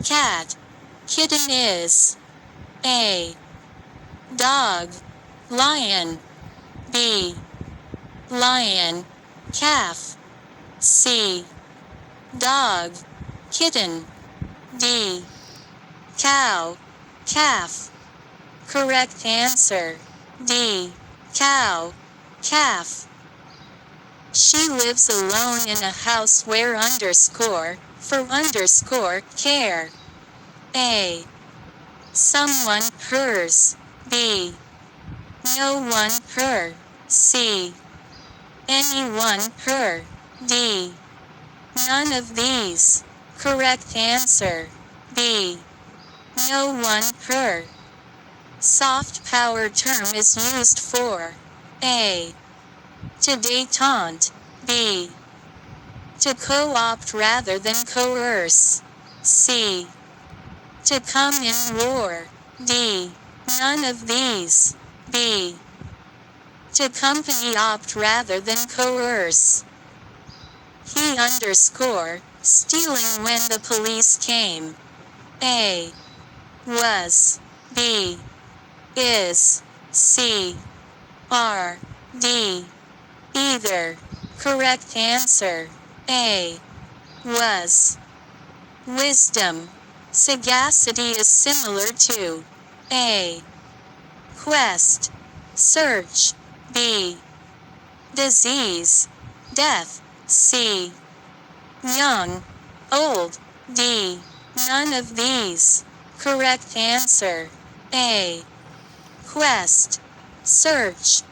cat. Kitten is A. Dog. Lion. B. Lion. Calf. C. Dog. Kitten. D. Cow. Calf. Correct answer. D. Cow. Calf. She lives alone in a house where for care. A. Someone, hers. B. No one, her. C. Anyone, her. D. None of these. Correct answer. B. No one, her. Soft power term is used for A. To détente. B. To co-opt rather than coerce. C. To come in war. D. None of these. B. To company opt rather than coerce. He stealing when the police came. A. Was. B. Is. C. Are. D. Either. Correct answer. A. Was. Wisdom. Sagacity is similar to A. Quest. Search. B. Disease. Death. C. Young. Old. D. None of these. Correct answer. A. Quest. Search.